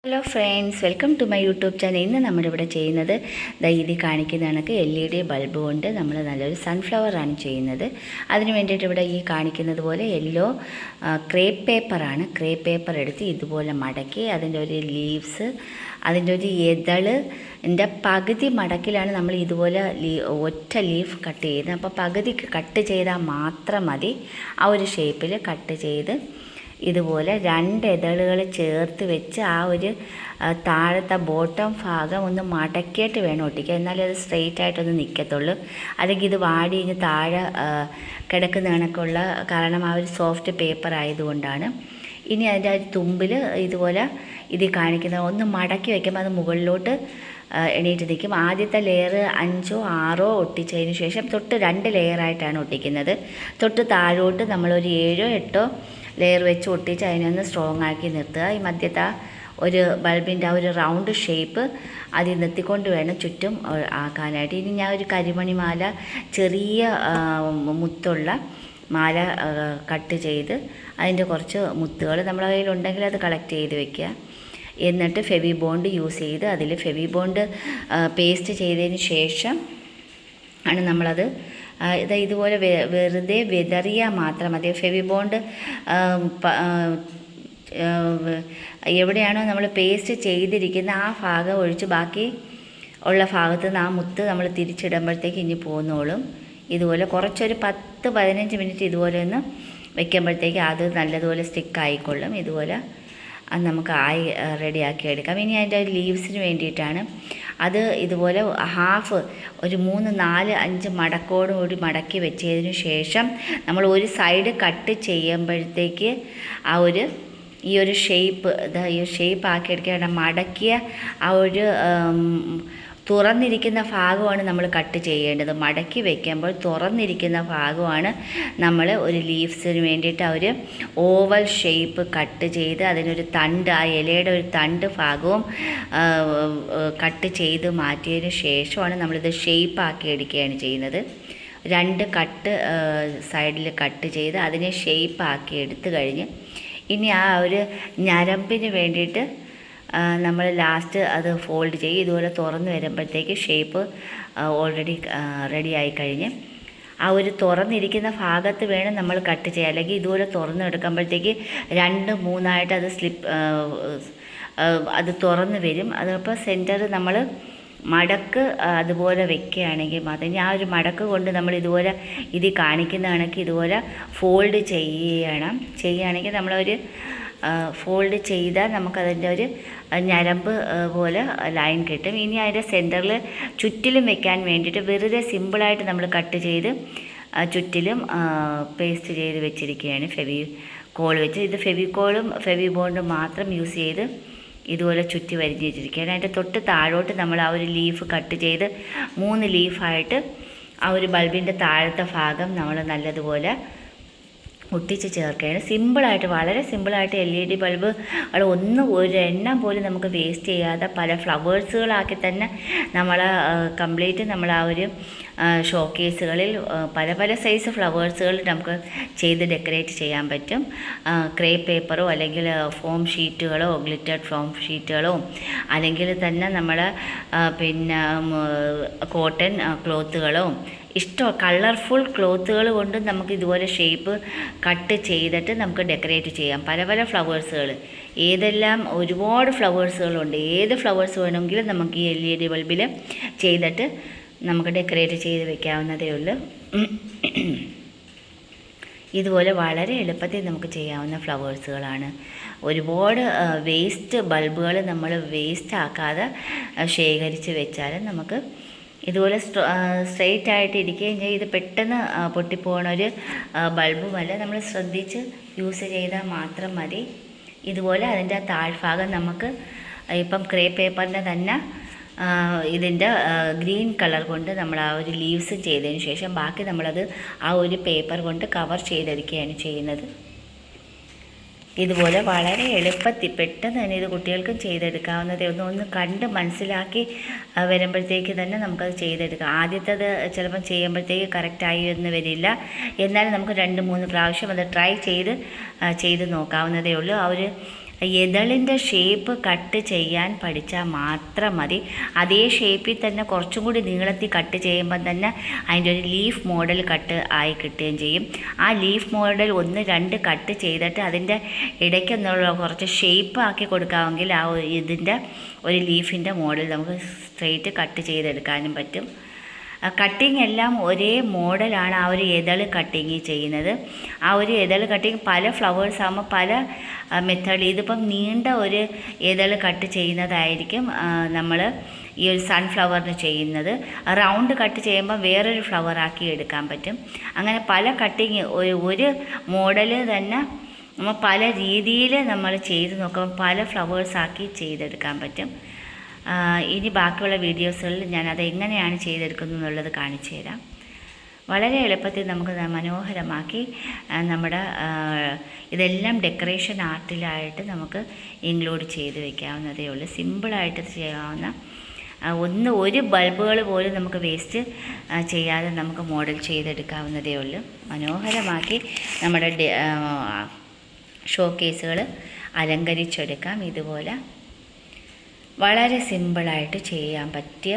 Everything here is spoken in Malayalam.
Hello friends, welcome to my YouTube channel. ഇന്ന് നമ്മളിവിടെ ചെയ്യുന്നത് ഇതിൽ കാണിക്കുന്ന കണക്ക് LED ബൾബ് കൊണ്ട് നമ്മൾ നല്ലൊരു സൺഫ്ലവറാണ് ചെയ്യുന്നത്. അതിന് വേണ്ടിയിട്ട് ഇവിടെ ഈ കാണിക്കുന്നത് പോലെ യെല്ലോ ക്രേപ്പ് പേപ്പറാണ്. ക്രേപ്പ് പേപ്പർ എടുത്ത് ഇതുപോലെ മടക്കി അതിൻ്റെ ഒരു ലീവ്സ്, അതിൻ്റെ ഒരു എതളിൻ്റെ പകുതി മടക്കിലാണ് നമ്മൾ ഇതുപോലെ ഒറ്റ ലീഫ് കട്ട് ചെയ്യുന്നത്. അപ്പോൾ പകുതി കട്ട് ചെയ്താൽ മാത്രം മതി. ആ ഒരു ഷേപ്പിൽ കട്ട് ചെയ്ത് ഇതുപോലെ 2 ഇതളുകൾ ചേർത്ത് വെച്ച് ആ ഒരു താഴത്തെ ബോട്ടം ഭാഗം ഒന്ന് മടക്കിയിട്ട് വേണം ഒട്ടിക്കുക. എന്നാലേ അത് സ്ട്രെയിറ്റ് ആയിട്ടൊന്ന് നിൽക്കത്തുള്ളൂ. അല്ലെങ്കിൽ ഇത് വാടി ഇങ്ങ് താഴെ കിടക്കുന്ന കണക്കുള്ള, കാരണം ആ ഒരു സോഫ്റ്റ് പേപ്പർ ആയതുകൊണ്ടാണ്. ഇനി അതിൻ്റെ ആ തുമ്പിൽ ഇതുപോലെ ഇത് കാണിക്കുന്ന ഒന്ന് മടക്കി വയ്ക്കുമ്പോൾ അത് മുകളിലോട്ട് എണീറ്റ് നിൽക്കും. ആദ്യത്തെ ലെയർ 5ഓ 6ഓ ഒട്ടിച്ചതിന് ശേഷം തൊട്ട് 2 ലെയറായിട്ടാണ് ഒട്ടിക്കുന്നത്. തൊട്ട് താഴോട്ട് നമ്മളൊരു 7ഓ 8ഓ ലെയർ വെച്ച് ഒട്ടിച്ച് അതിനൊന്ന് സ്ട്രോങ് ആക്കി നിർത്തുക. ഈ മധ്യത്തെ ഒരു ബൾബിൻ്റെ ആ ഒരു റൗണ്ട് ഷേപ്പ് അതിൽ നിർത്തിക്കൊണ്ട് വേണം ചുറ്റും ആക്കാനായിട്ട്. ഇനി ഞാൻ ഒരു കരിമണി മാല, ചെറിയ മുത്തുള്ള മാല കട്ട് ചെയ്ത് അതിൻ്റെ കുറച്ച് മുത്തുകൾ നമ്മുടെ കയ്യിലുണ്ടെങ്കിൽ അത് കളക്ട് ചെയ്ത് വെക്കുക. എന്നിട്ട് ഫെവി ബോണ്ട് യൂസ് ചെയ്ത് അതിൽ ഫെവി ബോണ്ട് പേസ്റ്റ് ചെയ്തതിന് ശേഷം ആണ് നമ്മളത് ഇതുപോലെ വെറുതെ വിതറിയാൽ മാത്രം മതി. ഫെവി ബോണ്ട് എവിടെയാണോ നമ്മൾ പേസ്റ്റ് ചെയ്തിരിക്കുന്ന ആ ഭാഗം ഒഴിച്ച് ബാക്കി ഉള്ള ഭാഗത്ത് നിന്ന് ആ മുത്ത് നമ്മൾ തിരിച്ചിടുമ്പോഴത്തേക്ക് ഇനി പോന്നോളും. ഇതുപോലെ കുറച്ചൊരു 10-15 മിനിറ്റ് ഇതുപോലെ ഒന്ന് വയ്ക്കുമ്പോഴത്തേക്ക് അത് നല്ലതുപോലെ സ്റ്റിക്കായിക്കൊള്ളും. ഇതുപോലെ അത് നമുക്ക് റെഡിയാക്കി എടുക്കാം. ഇനി അതിൻ്റെ ലീവ്സിന് വേണ്ടിയിട്ടാണ് അത് ഇതുപോലെ ഹാഫ് ഒരു 3, 4, 5 മടക്കോടുകൂടി മടക്കി വെച്ചതിന് ശേഷം നമ്മൾ ഒരു സൈഡ് കട്ട് ചെയ്യുമ്പോഴത്തേക്ക് ഈ ഒരു ഷേപ്പ് ആക്കി എടുക്കുക. മടക്കിയ ആ ഒരു തുറന്നിരിക്കുന്ന ഭാഗമാണ് നമ്മൾ കട്ട് ചെയ്യേണ്ടത്. മടക്കി വയ്ക്കുമ്പോൾ തുറന്നിരിക്കുന്ന ഭാഗമാണ് നമ്മൾ ഒരു ലീവ്സിന് വേണ്ടിയിട്ട് ആ ഒരു ഓവൽ ഷേപ്പ് കട്ട് ചെയ്ത് അതിനൊരു തണ്ട്, ആ ഇലയുടെ ഒരു തണ്ട് ഭാഗവും കട്ട് ചെയ്ത് മാറ്റിയതിന് ശേഷമാണ് നമ്മളിത് ഷേപ്പാക്കി എടുക്കുകയാണ് ചെയ്യുന്നത്. 2 കട്ട് സൈഡിൽ കട്ട് ചെയ്ത് അതിനെ ഷേപ്പാക്കി എടുത്തു കഴിഞ്ഞ് ഇനി ആ ഒരു ഞരമ്പിന് വേണ്ടിയിട്ട് നമ്മൾ ലാസ്റ്റ് അത് ഫോൾഡ് ചെയ്യും. ഇതുപോലെ തുറന്ന് വരുമ്പോഴത്തേക്ക് ഷേപ്പ് ഓൾറെഡി റെഡി ആയിക്കഴിഞ്ഞ് ആ ഒരു തുറന്നിരിക്കുന്ന ഭാഗത്ത് വേണം നമ്മൾ കട്ട് ചെയ്യുക. അല്ലെങ്കിൽ ഇതുപോലെ തുറന്ന് എടുക്കുമ്പോഴത്തേക്ക് 2, 3 അത് അത് തുറന്ന് വരും. അതപ്പോൾ സെൻറ്റർ നമ്മൾ മടക്ക് അതുപോലെ വെക്കുകയാണെങ്കിൽ മാത്രം, ഇനി ആ ഒരു മടക്ക് കൊണ്ട് നമ്മൾ ഇതുപോലെ ഇത് കാണിക്കുന്ന കണക്ക് ഇതുപോലെ ഫോൾഡ് ചെയ്യുകയാണെങ്കിൽ നമ്മളൊരു ഫോൾഡ് ചെയ്താൽ നമുക്കതിൻ്റെ ഒരു ഞരമ്പ് പോലെ ലൈൻ കിട്ടും. ഇനി അതിൻ്റെ സെൻറ്ററിൽ ചുറ്റിലും വെക്കാൻ വേണ്ടിയിട്ട് വെറുതെ സിമ്പിളായിട്ട് നമ്മൾ കട്ട് ചെയ്ത് ചുറ്റിലും പേസ്റ്റ് ചെയ്ത് വെച്ചിരിക്കുകയാണ് ഫെവിക്കോൾ വെച്ച്. ഇത് ഫെവിക്കോളും ഫെവി ബോണ്ടും മാത്രം യൂസ് ചെയ്ത് ഇതുപോലെ ചുറ്റി വരിഞ്ഞ് വെച്ചിരിക്കുകയാണ്. അതിൻ്റെ തൊട്ട് താഴോട്ട് നമ്മൾ ആ ഒരു ലീഫ് കട്ട് ചെയ്ത് 3 ലീഫായിട്ട് ആ ഒരു ബൾബിൻ്റെ താഴത്തെ ഭാഗം നമ്മൾ നല്ലതുപോലെ ഒട്ടിച്ച് ചേർക്കുകയാണ്. സിമ്പിളായിട്ട്, വളരെ സിമ്പിളായിട്ട് LED ബൾബ് ഒരെണ്ണം പോലും നമുക്ക് വേസ്റ്റ് ചെയ്യാതെ പല ഫ്ലവേഴ്സുകളാക്കി തന്നെ നമ്മൾ കംപ്ലീറ്റ് നമ്മൾ ആ ഒരു ഷോക്കേസുകളിൽ പല സൈസ് ഫ്ലവേഴ്സുകൾ നമുക്ക് ചെയ്ത് ഡെക്കറേറ്റ് ചെയ്യാൻ പറ്റും. ക്രേപ്പ് പേപ്പറോ അല്ലെങ്കിൽ ഫോം ഷീറ്റുകളോ, ഗ്ലിറ്റർഡ് ഫോം ഷീറ്റുകളോ, അല്ലെങ്കിൽ തന്നെ നമ്മൾ പിന്നെ കോട്ടൺ ക്ലോത്തുകളോ, കളർഫുൾ ക്ലോത്തുകൾ കൊണ്ട് നമുക്ക് ഇതുപോലെ ഷേപ്പ് കട്ട് ചെയ്തിട്ട് നമുക്ക് ഡെക്കറേറ്റ് ചെയ്യാം. പല ഫ്ലവേഴ്സുകൾ, ഒരുപാട് ഫ്ലവേഴ്സുകളുണ്ട്. ഏത് ഫ്ലവേഴ്സ് വേണമെങ്കിലും നമുക്ക് ഈ LED ബൾബിൽ ചെയ്തിട്ട് നമുക്ക് ഡെക്കറേറ്റ് ചെയ്ത് വെക്കാവുന്നതേ ഉള്ളൂ. ഇതുപോലെ വളരെ എളുപ്പത്തിൽ നമുക്ക് ചെയ്യാവുന്ന ഫ്ലവേഴ്സുകളാണ്. ഒരുപാട് വേസ്റ്റ് ബൾബുകൾ നമ്മൾ വേസ്റ്റ് ആക്കാതെ ശേഖരിച്ച് വെച്ചാൽ നമുക്ക് ഇതുപോലെ സ്ട്രെയിറ്റ് ആയിട്ട് ഇരിക്കുകയും ചെയ്യും. ഇത് പെട്ടെന്ന് പൊട്ടിപ്പോകണ ഒരു ബൾബുമല്ല. നമ്മൾ ശ്രദ്ധിച്ച് യൂസ് ചെയ്താൽ മാത്രം മതി. ഇതുപോലെ അതിൻ്റെ താഴ്ഭാഗം നമുക്ക് ഇപ്പം ക്രേപ്പ് പേപ്പറിൻ്റെ തന്നെ ഇതിൻ്റെ ഗ്രീൻ കളർ കൊണ്ട് നമ്മൾ ആ ഒരു ലീവ്സ് ചെയ്തതിന് ശേഷം ബാക്കി നമ്മളത് ആ ഒരു പേപ്പർ കൊണ്ട് കവർ ചെയ്തെടുക്കുകയാണ് ചെയ്യുന്നത്. ഇതുപോലെ വളരെ എളുപ്പത്തിൽ പെട്ടെന്ന് തന്നെ ഇത് കുട്ടികൾക്കും ചെയ്തെടുക്കാവുന്നതേ. ഒന്ന് കണ്ട് മനസ്സിലാക്കി വരുമ്പോഴത്തേക്ക് തന്നെ നമുക്കത് ചെയ്തെടുക്കാം. ആദ്യത്തേത് ചിലപ്പം ചെയ്യുമ്പോഴത്തേക്ക് കറക്റ്റായി എന്ന് വരില്ല. എന്നാലും നമുക്ക് 2-3 പ്രാവശ്യം അത് ട്രൈ ചെയ്ത് നോക്കാവുന്നതേ ഉള്ളൂ. ആ ഒരു എതളിൻ്റെ ഷേപ്പ് കട്ട് ചെയ്യാൻ പഠിച്ചാൽ മാത്രം മതി. അതേ ഷേപ്പിൽ തന്നെ കുറച്ചും കൂടി നീളത്തിൽ കട്ട് ചെയ്യുമ്പം തന്നെ അതിൻ്റെ ഒരു ലീഫ് മോഡൽ കട്ട് ആയി കിട്ടുകയും ചെയ്യും. ആ ലീഫ് മോഡൽ 1-2 കട്ട് ചെയ്തിട്ട് അതിൻ്റെ ഇടയ്ക്കെന്നുള്ള കുറച്ച് ഷേപ്പ് ആക്കി കൊടുക്കാമെങ്കിൽ ആ ഇതിൻ്റെ ഒരു ലീഫിൻ്റെ മോഡൽ നമുക്ക് സ്ട്രെയിറ്റ് കട്ട് ചെയ്തെടുക്കാനും പറ്റും. കട്ടിങ് എല്ലാം ഒരേ മോഡലാണ് ആ ഒരു എതൾ കട്ടിങ് ചെയ്യുന്നത്. ആ ഒരു എതൾ കട്ടിങ് പല ഫ്ലവേഴ്സ് ആകുമ്പോൾ പല മെത്തേഡിൽ, ഇതിപ്പം നീണ്ട ഒരു എതൾ കട്ട് ചെയ്യുന്നതായിരിക്കും നമ്മൾ ഈ ഒരു സൺഫ്ലവറിന് ചെയ്യുന്നത്. റൗണ്ട് കട്ട് ചെയ്യുമ്പോൾ വേറൊരു ഫ്ലവർ ആക്കി എടുക്കാൻ പറ്റും. അങ്ങനെ പല കട്ടിങ് ഒരു മോഡൽ തന്നെ നമ്മൾ പല രീതിയിൽ നമ്മൾ ചെയ്ത് നോക്കുമ്പോൾ പല ഫ്ലവേഴ്സാക്കി ചെയ്തെടുക്കാൻ പറ്റും. ഇനി ബാക്കിയുള്ള വീഡിയോസുകളിൽ ഞാനത് എങ്ങനെയാണ് ചെയ്തെടുക്കുന്നത് എന്നുള്ളത് കാണിച്ചു തരാം. വളരെ എളുപ്പത്തിൽ നമുക്ക് മനോഹരമാക്കി നമ്മുടെ ഇതെല്ലാം ഡെക്കറേഷൻ ആർട്ടിലായിട്ട് നമുക്ക് ഇൻക്ലൂഡ് ചെയ്ത് വയ്ക്കാവുന്നതേ ഉള്ളൂ. സിമ്പിളായിട്ട് ചെയ്യാവുന്ന ഒരു ബൾബുകൾ പോലും നമുക്ക് വേസ്റ്റ് ചെയ്യാതെ നമുക്ക് മോഡൽ ചെയ്തെടുക്കാവുന്നതേ ഉള്ളൂ. മനോഹരമാക്കി നമ്മുടെ ഷോ കേസുകൾ അലങ്കരിച്ചെടുക്കാം. ഇതുപോലെ വളരെ സിമ്പിളായിട്ട് ചെയ്യാൻ പറ്റിയ